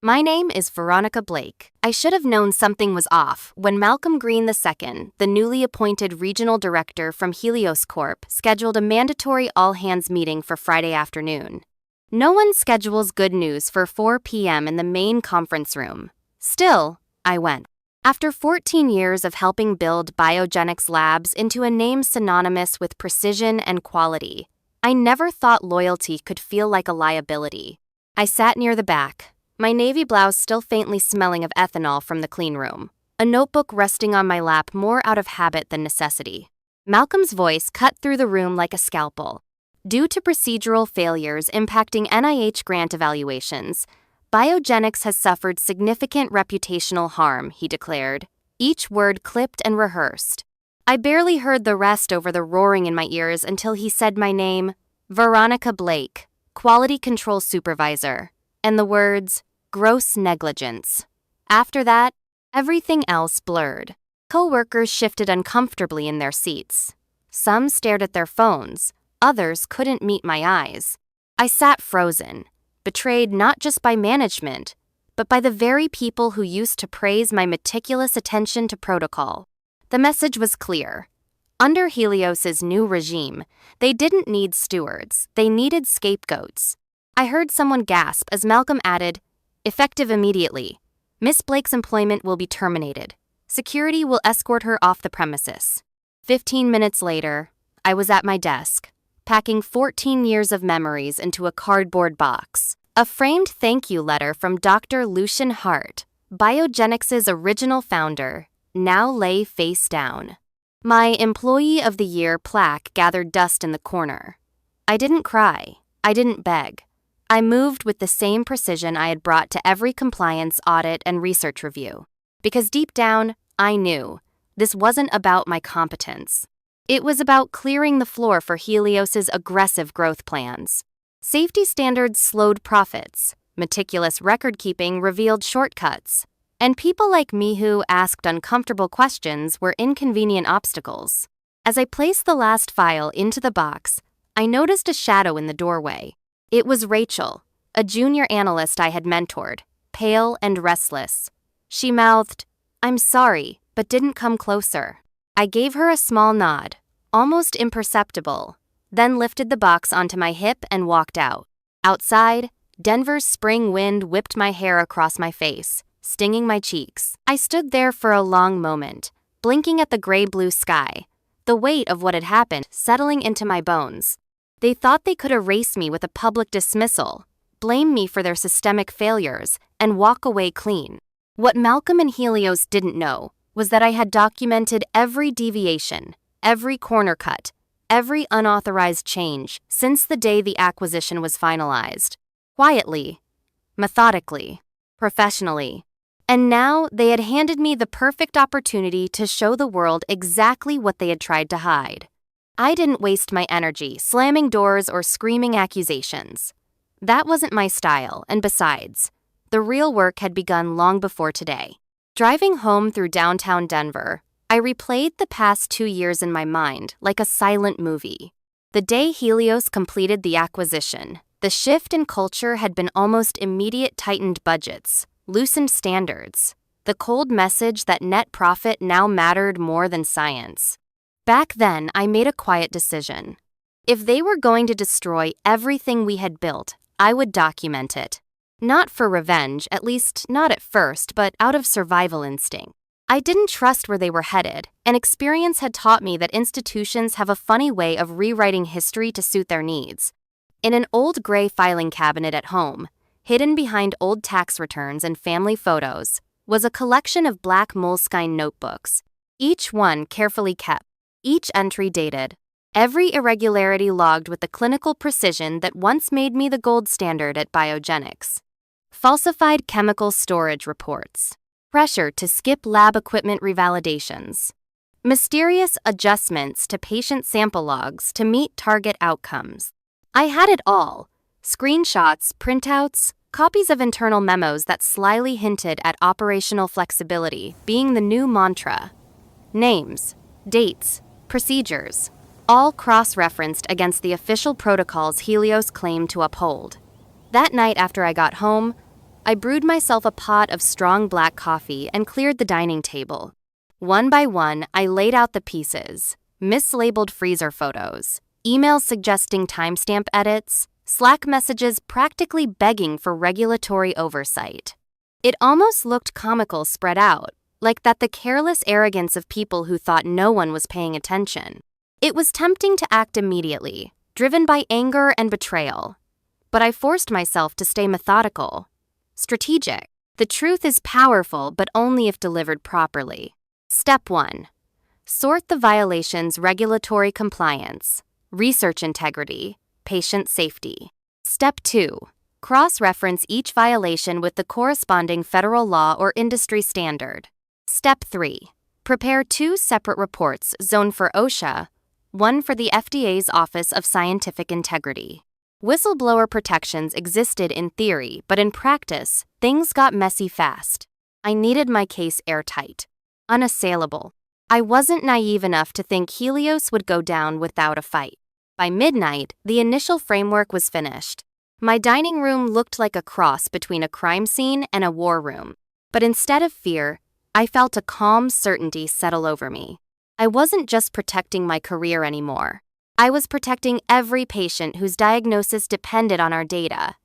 My name is Veronica Blake. I should have known something was off when Malcolm Green II, the newly appointed regional director from Helios Corp, scheduled a mandatory all-hands meeting for Friday afternoon. No one schedules good news for 4 p.m. in the main conference room. Still, I went. After 14 years of helping build Biogenics Labs into a name synonymous with precision and quality, I never thought loyalty could feel like a liability. I sat near the back, my navy blouse still faintly smelling of ethanol from the clean room, a notebook resting on my lap more out of habit than necessity. Malcolm's voice cut through the room like a scalpel. Due to procedural failures impacting NIH grant evaluations, Biogenics has suffered significant reputational harm, he declared, each word clipped and rehearsed. I barely heard the rest over the roaring in my ears until he said my name, Veronica Blake, Quality Control Supervisor, and the words, gross negligence. After that, everything else blurred. Co-workers shifted uncomfortably in their seats. Some stared at their phones, others couldn't meet my eyes. I sat frozen, betrayed not just by management, but by the very people who used to praise my meticulous attention to protocol. The message was clear. Under Helios's new regime, they didn't need stewards, they needed scapegoats. I heard someone gasp as Malcolm added, effective immediately. Miss Blake's employment will be terminated. Security will escort her off the premises. 15 minutes later, I was at my desk, packing 14 years of memories into a cardboard box. A framed thank you letter from Dr. Lucian Hart, Biogenics' original founder, now lay face down. My Employee of the Year plaque gathered dust in the corner. I didn't cry. I didn't beg. I moved with the same precision I had brought to every compliance audit and research review. Because deep down, I knew this wasn't about my competence. It was about clearing the floor for Helios's aggressive growth plans. Safety standards slowed profits, meticulous record-keeping revealed shortcuts, and people like me who asked uncomfortable questions were inconvenient obstacles. As I placed the last file into the box, I noticed a shadow in the doorway. It was Rachel, a junior analyst I had mentored, pale and restless. She mouthed, "I'm sorry," but didn't come closer. I gave her a small nod, almost imperceptible, then lifted the box onto my hip and walked out. Outside, Denver's spring wind whipped my hair across my face, stinging my cheeks. I stood there for a long moment, blinking at the gray-blue sky, the weight of what had happened settling into my bones. They thought they could erase me with a public dismissal, blame me for their systemic failures, and walk away clean. What Malcolm and Helios didn't know was that I had documented every deviation, every corner cut, every unauthorized change since the day the acquisition was finalized. Quietly, methodically, professionally. And now they had handed me the perfect opportunity to show the world exactly what they had tried to hide. I didn't waste my energy slamming doors or screaming accusations. That wasn't my style, and besides, the real work had begun long before today. Driving home through downtown Denver, I replayed the past 2 years in my mind like a silent movie. The day Helios completed the acquisition, the shift in culture had been almost immediate. Tightened budgets, loosened standards, the cold message that net profit now mattered more than science. Back then, I made a quiet decision. If they were going to destroy everything we had built, I would document it. Not for revenge, at least not at first, but out of survival instinct. I didn't trust where they were headed, and experience had taught me that institutions have a funny way of rewriting history to suit their needs. In an old gray filing cabinet at home, hidden behind old tax returns and family photos, was a collection of black moleskine notebooks, each one carefully kept, each entry dated, every irregularity logged with the clinical precision that once made me the gold standard at Biogenics. Falsified chemical storage reports, pressure to skip lab equipment revalidations, mysterious adjustments to patient sample logs to meet target outcomes. I had it all: screenshots, printouts, copies of internal memos that slyly hinted at operational flexibility being the new mantra. Names, dates, procedures, all cross-referenced against the official protocols Helios claimed to uphold. That night after I got home, I brewed myself a pot of strong black coffee and cleared the dining table. One by one, I laid out the pieces: mislabeled freezer photos, emails suggesting timestamp edits, Slack messages practically begging for regulatory oversight. It almost looked comical spread out, like that the careless arrogance of people who thought no one was paying attention. It was tempting to act immediately, driven by anger and betrayal. But I forced myself to stay methodical, strategic. The truth is powerful, but only if delivered properly. Step 1. Sort the violations: regulatory compliance, research integrity, patient safety. Step 2. Cross-reference each violation with the corresponding federal law or industry standard. Step 3. Prepare 2 separate reports, one for OSHA, one for the FDA's Office of Scientific Integrity. Whistleblower protections existed in theory, but in practice, things got messy fast. I needed my case airtight, unassailable. I wasn't naive enough to think Helios would go down without a fight. By midnight, the initial framework was finished. My dining room looked like a cross between a crime scene and a war room. But instead of fear, I felt a calm certainty settle over me. I wasn't just protecting my career anymore. I was protecting every patient whose diagnosis depended on our data,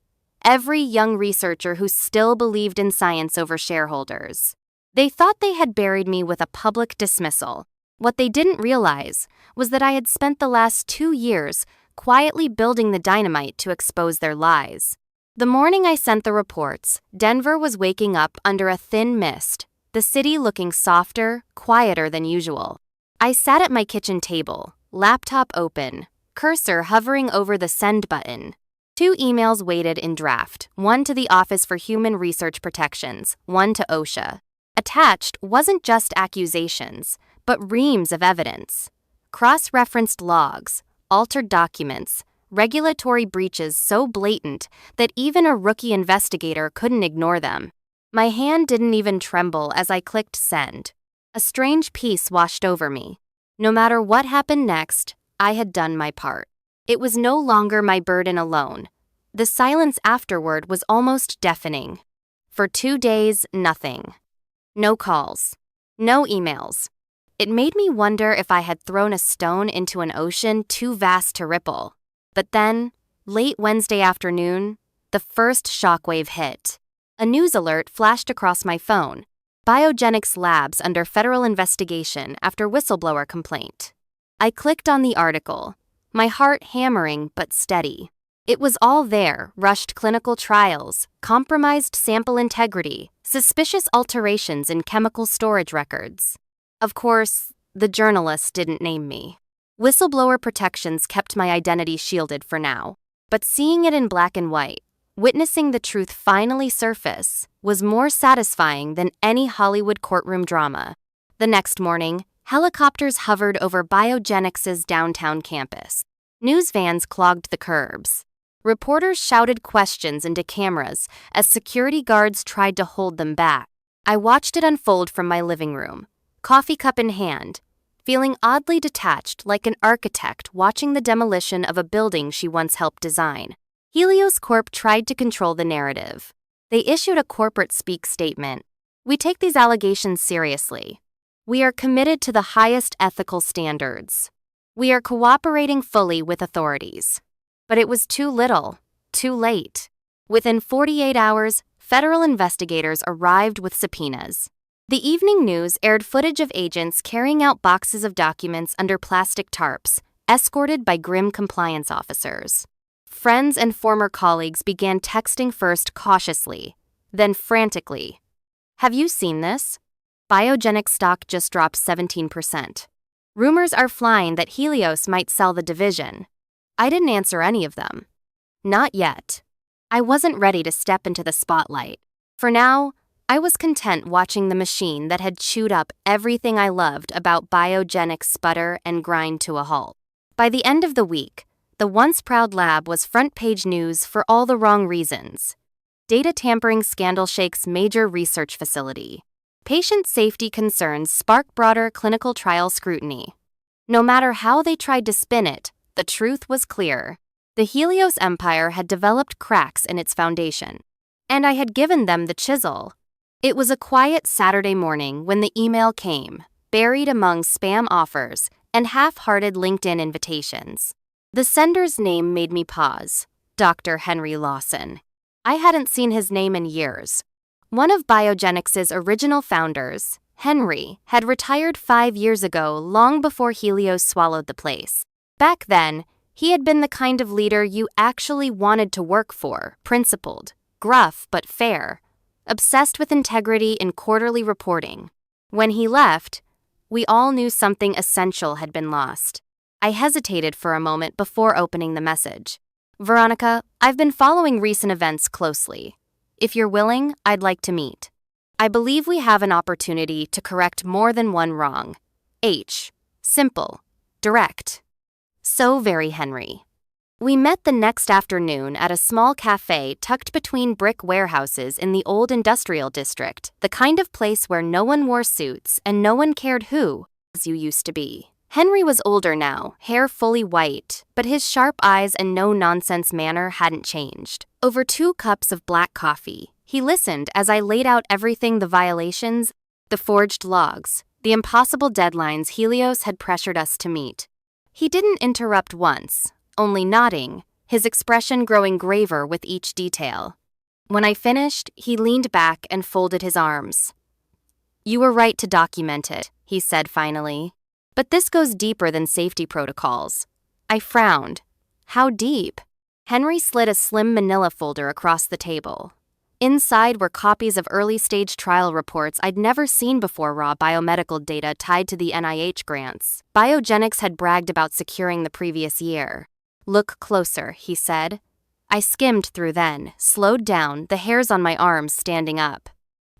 every young researcher who still believed in science over shareholders. They thought they had buried me with a public dismissal. What they didn't realize was that I had spent the last 2 years quietly building the dynamite to expose their lies. The morning I sent the reports, Denver was waking up under a thin mist, the city looking softer, quieter than usual. I sat at my kitchen table, laptop open, cursor hovering over the send button. 2 emails waited in draft, one to the Office for Human Research Protections, one to OSHA. Attached wasn't just accusations, but reams of evidence. Cross-referenced logs, altered documents, regulatory breaches so blatant that even a rookie investigator couldn't ignore them. My hand didn't even tremble as I clicked send. A strange peace washed over me. No matter what happened next, I had done my part. It was no longer my burden alone. The silence afterward was almost deafening. For 2 days, nothing. No calls. No emails. It made me wonder if I had thrown a stone into an ocean too vast to ripple. But then, late Wednesday afternoon, the first shockwave hit. A news alert flashed across my phone. Biogenics Labs under federal investigation after whistleblower complaint. I clicked on the article, my heart hammering but steady. It was all there: rushed clinical trials, compromised sample integrity, suspicious alterations in chemical storage records. Of course, the journalist didn't name me. Whistleblower protections kept my identity shielded for now. But seeing it in black and white, witnessing the truth finally surface, was more satisfying than any Hollywood courtroom drama. The next morning, helicopters hovered over Biogenics' downtown campus. News vans clogged the curbs. Reporters shouted questions into cameras as security guards tried to hold them back. I watched it unfold from my living room, coffee cup in hand, feeling oddly detached like an architect watching the demolition of a building she once helped design. Helios Corp tried to control the narrative. They issued a corporate speak statement. "We take these allegations seriously. We are committed to the highest ethical standards. We are cooperating fully with authorities." But it was too little, too late. Within 48 hours, federal investigators arrived with subpoenas. The evening news aired footage of agents carrying out boxes of documents under plastic tarps, escorted by grim compliance officers. Friends and former colleagues began texting first cautiously, then frantically. "Have you seen this? Biogenic stock just dropped 17%. Rumors are flying that Helios might sell the division." I didn't answer any of them. Not yet. I wasn't ready to step into the spotlight. For now, I was content watching the machine that had chewed up everything I loved about Biogenics sputter and grind to a halt. By the end of the week, the once proud lab was front-page news for all the wrong reasons. Data tampering scandal shakes major research facility. Patient safety concerns spark broader clinical trial scrutiny. No matter how they tried to spin it, the truth was clear. The Helios empire had developed cracks in its foundation. And I had given them the chisel. It was a quiet Saturday morning when the email came, buried among spam offers and half-hearted LinkedIn invitations. The sender's name made me pause. Dr. Henry Lawson. I hadn't seen his name in years. One of Biogenics's original founders, Henry, had retired 5 years ago, long before Helios swallowed the place. Back then, he had been the kind of leader you actually wanted to work for, principled, gruff but fair, obsessed with integrity in quarterly reporting. When he left, we all knew something essential had been lost. I hesitated for a moment before opening the message. Veronica, I've been following recent events closely. If you're willing, I'd like to meet. I believe we have an opportunity to correct more than one wrong. H. Simple. Direct. So very Henry. We met the next afternoon at a small cafe tucked between brick warehouses in the old industrial district, the kind of place where no one wore suits and no one cared who, as you used to be. Henry was older now, hair fully white, but his sharp eyes and no-nonsense manner hadn't changed. Over 2 cups of black coffee, he listened as I laid out everything: the violations, the forged logs, the impossible deadlines Helios had pressured us to meet. He didn't interrupt once, only nodding, his expression growing graver with each detail. When I finished, he leaned back and folded his arms. "You were right to document it," he said finally. "But this goes deeper than safety protocols." I frowned. How deep? Henry slid a slim manila folder across the table. Inside were copies of early-stage trial reports I'd never seen before, raw biomedical data tied to the NIH grants Biogenics had bragged about securing the previous year. "Look closer," he said. I skimmed through then, slowed down, the hairs on my arms standing up.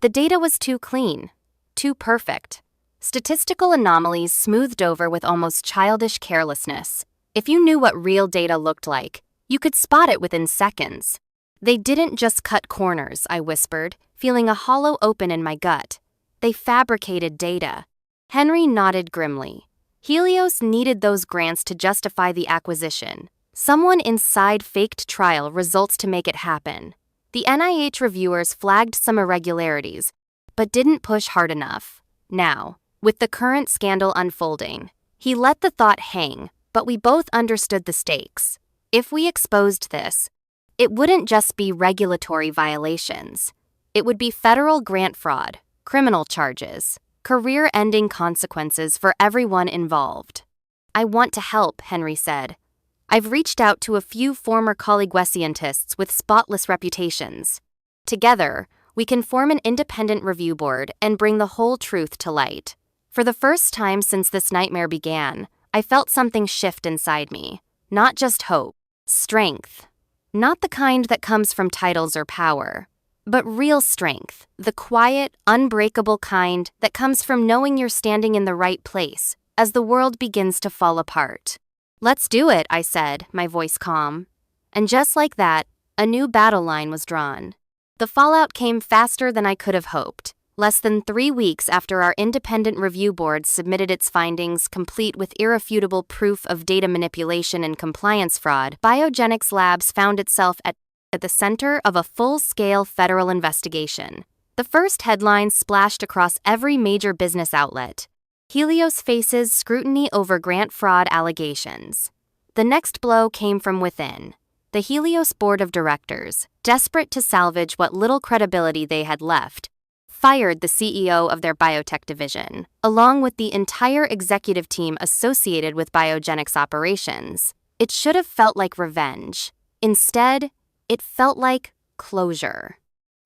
The data was too clean, too perfect. Statistical anomalies smoothed over with almost childish carelessness. If you knew what real data looked like, you could spot it within seconds. They didn't just cut corners, I whispered, feeling a hollow open in my gut. They fabricated data. Henry nodded grimly. Helios needed those grants to justify the acquisition. Someone inside faked trial results to make it happen. The NIH reviewers flagged some irregularities, but didn't push hard enough. Now, with the current scandal unfolding, he let the thought hang, but we both understood the stakes. If we exposed this, it wouldn't just be regulatory violations. It would be federal grant fraud, criminal charges, career-ending consequences for everyone involved. "I want to help," Henry said. "I've reached out to a few former colleague scientists with spotless reputations. Together, we can form an independent review board and bring the whole truth to light." For the first time since this nightmare began, I felt something shift inside me. Not just hope, strength. Not the kind that comes from titles or power, but real strength, the quiet, unbreakable kind that comes from knowing you're standing in the right place as the world begins to fall apart. "Let's do it," I said, my voice calm. And just like that, a new battle line was drawn. The fallout came faster than I could have hoped. Less than 3 weeks after our independent review board submitted its findings, complete with irrefutable proof of data manipulation and compliance fraud, Biogenics Labs found itself at the center of a full-scale federal investigation. The first headline splashed across every major business outlet. Helios faces scrutiny over grant fraud allegations. The next blow came from within. The Helios board of directors, desperate to salvage what little credibility they had left, fired the CEO of their biotech division, along with the entire executive team associated with Biogenics operations. It should have felt like revenge. Instead, it felt like closure.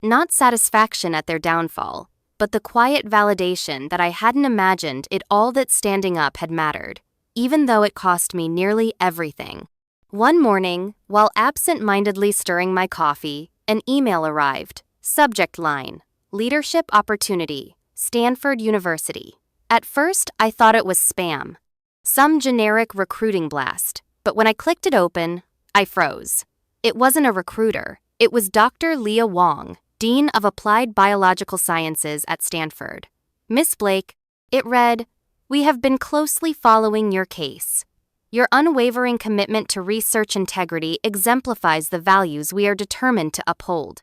Not satisfaction at their downfall, but the quiet validation that I hadn't imagined it all that standing up had mattered, even though it cost me nearly everything. One morning, while absent-mindedly stirring my coffee, an email arrived. Subject line: Leadership Opportunity, Stanford University. At first, I thought it was spam. Some generic recruiting blast. But when I clicked it open, I froze. It wasn't a recruiter. It was Dr. Leah Wong, Dean of Applied Biological Sciences at Stanford. "Miss Blake," it read, "we have been closely following your case. Your unwavering commitment to research integrity exemplifies the values we are determined to uphold.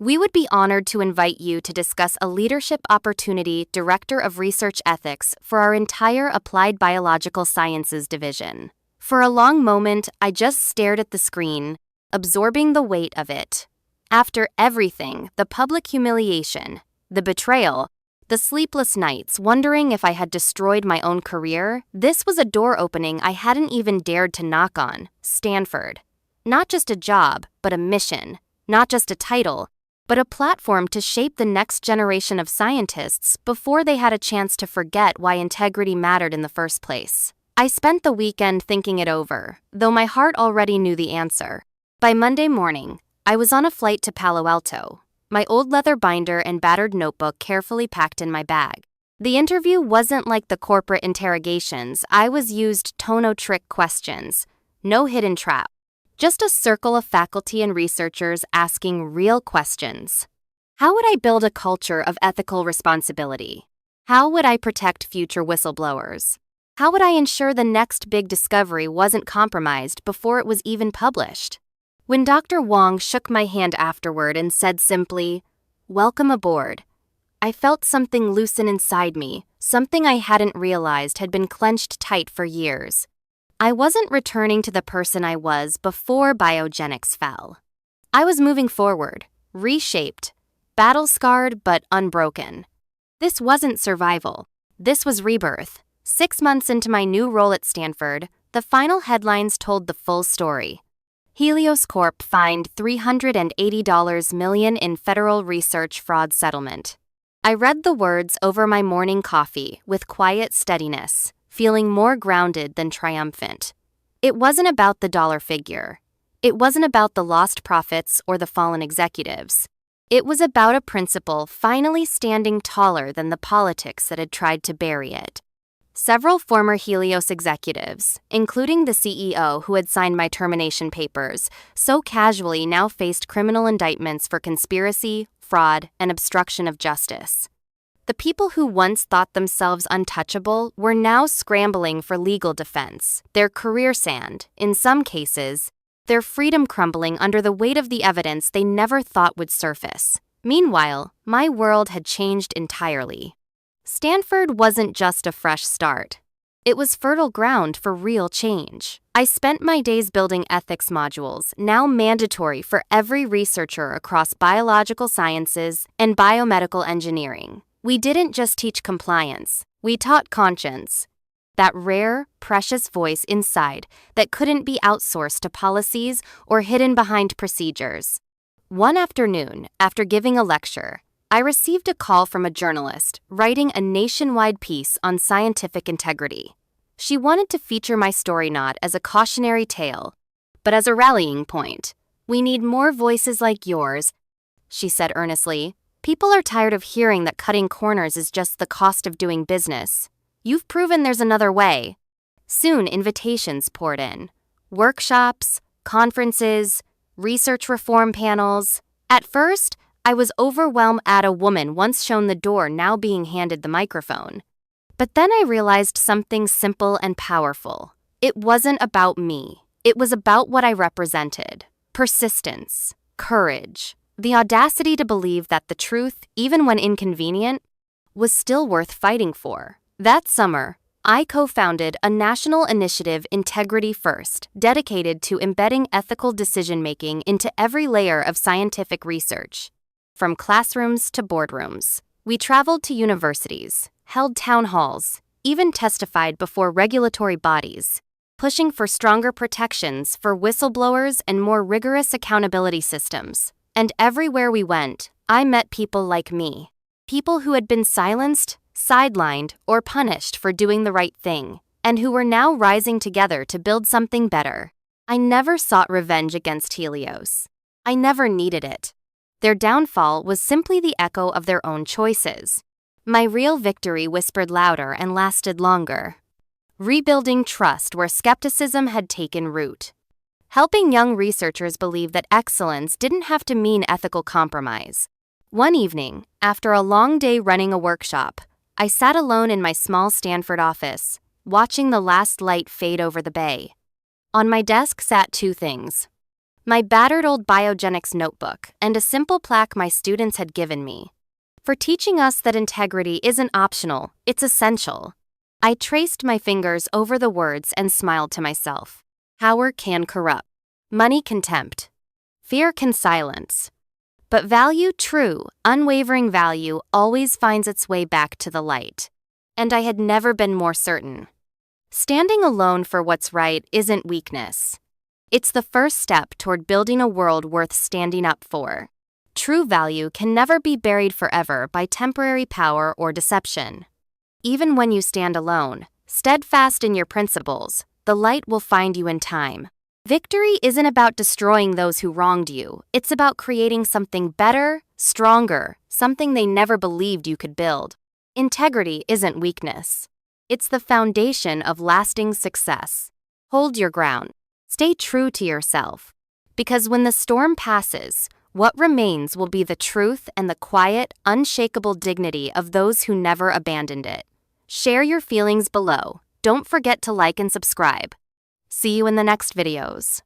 We would be honored to invite you to discuss a leadership opportunity, Director of Research Ethics, for our entire Applied Biological Sciences division. For a long moment, I just stared at the screen, absorbing the weight of it. After everything, the public humiliation, the betrayal, the sleepless nights wondering if I had destroyed my own career, this was a door opening I hadn't even dared to knock on. Stanford. Not just a job, but a mission. Not just a title, but a platform to shape the next generation of scientists before they had a chance to forget why integrity mattered in the first place. I spent the weekend thinking it over, though my heart already knew the answer. By Monday morning, I was on a flight to Palo Alto, my old leather binder and battered notebook carefully packed in my bag. The interview wasn't like the corporate interrogations. I was used tono-trick questions, no hidden trap. Just a circle of faculty and researchers asking real questions. How would I build a culture of ethical responsibility? How would I protect future whistleblowers? How would I ensure the next big discovery wasn't compromised before it was even published? When Dr. Wong shook my hand afterward and said simply, "Welcome aboard," I felt something loosen inside me, something I hadn't realized had been clenched tight for years. I wasn't returning to the person I was before biogenics fell. I was moving forward, reshaped, battle-scarred but unbroken. This wasn't survival. This was rebirth. 6 months into my new role at Stanford, the final headlines told the full story. Helios Corp fined $380 million in federal research fraud settlement. I read the words over my morning coffee with quiet steadiness, feeling more grounded than triumphant. It wasn't about the dollar figure. It wasn't about the lost profits or the fallen executives. It was about a principle finally standing taller than the politics that had tried to bury it. Several former Helios executives, including the CEO who had signed my termination papers, so casually now faced criminal indictments for conspiracy, fraud, and obstruction of justice. The people who once thought themselves untouchable were now scrambling for legal defense, their career sand, in some cases, their freedom crumbling under the weight of the evidence they never thought would surface. Meanwhile, my world had changed entirely. Stanford wasn't just a fresh start. It was fertile ground for real change. I spent my days building ethics modules, now mandatory for every researcher across biological sciences and biomedical engineering. We didn't just teach compliance, we taught conscience. That rare, precious voice inside that couldn't be outsourced to policies or hidden behind procedures. One afternoon, after giving a lecture, I received a call from a journalist writing a nationwide piece on scientific integrity. She wanted to feature my story not as a cautionary tale, but as a rallying point. "We need more voices like yours," she said earnestly. "People are tired of hearing that cutting corners is just the cost of doing business. You've proven there's another way." Soon invitations poured in. Workshops, conferences, research reform panels. At first, I was overwhelmed at a woman once shown the door now being handed the microphone. But then I realized something simple and powerful. It wasn't about me. It was about what I represented. Persistence, courage, the audacity to believe that the truth, even when inconvenient, was still worth fighting for. That summer, I co-founded a national initiative, Integrity First, dedicated to embedding ethical decision-making into every layer of scientific research. From classrooms to boardrooms, we traveled to universities, held town halls, even testified before regulatory bodies, pushing for stronger protections for whistleblowers and more rigorous accountability systems. And everywhere we went, I met people like me. People who had been silenced, sidelined, or punished for doing the right thing, and who were now rising together to build something better. I never sought revenge against Helios. I never needed it. Their downfall was simply the echo of their own choices. My real victory whispered louder and lasted longer. Rebuilding trust where skepticism had taken root. Helping young researchers believe that excellence didn't have to mean ethical compromise. One evening, after a long day running a workshop, I sat alone in my small Stanford office, watching the last light fade over the bay. On my desk sat two things: my battered old biogenics notebook, and a simple plaque my students had given me, for teaching us that integrity isn't optional, it's essential. I traced my fingers over the words and smiled to myself. Power can corrupt. Money can tempt. Fear can silence. But value, true, unwavering value, always finds its way back to the light. And I had never been more certain. Standing alone for what's right isn't weakness. It's the first step toward building a world worth standing up for. True value can never be buried forever by temporary power or deception. Even when you stand alone, steadfast in your principles, the light will find you in time. Victory isn't about destroying those who wronged you, it's about creating something better, stronger, something they never believed you could build. Integrity isn't weakness. It's the foundation of lasting success. Hold your ground. Stay true to yourself. Because when the storm passes, what remains will be the truth and the quiet, unshakable dignity of those who never abandoned it. Share your feelings below. Don't forget to like and subscribe. See you in the next videos.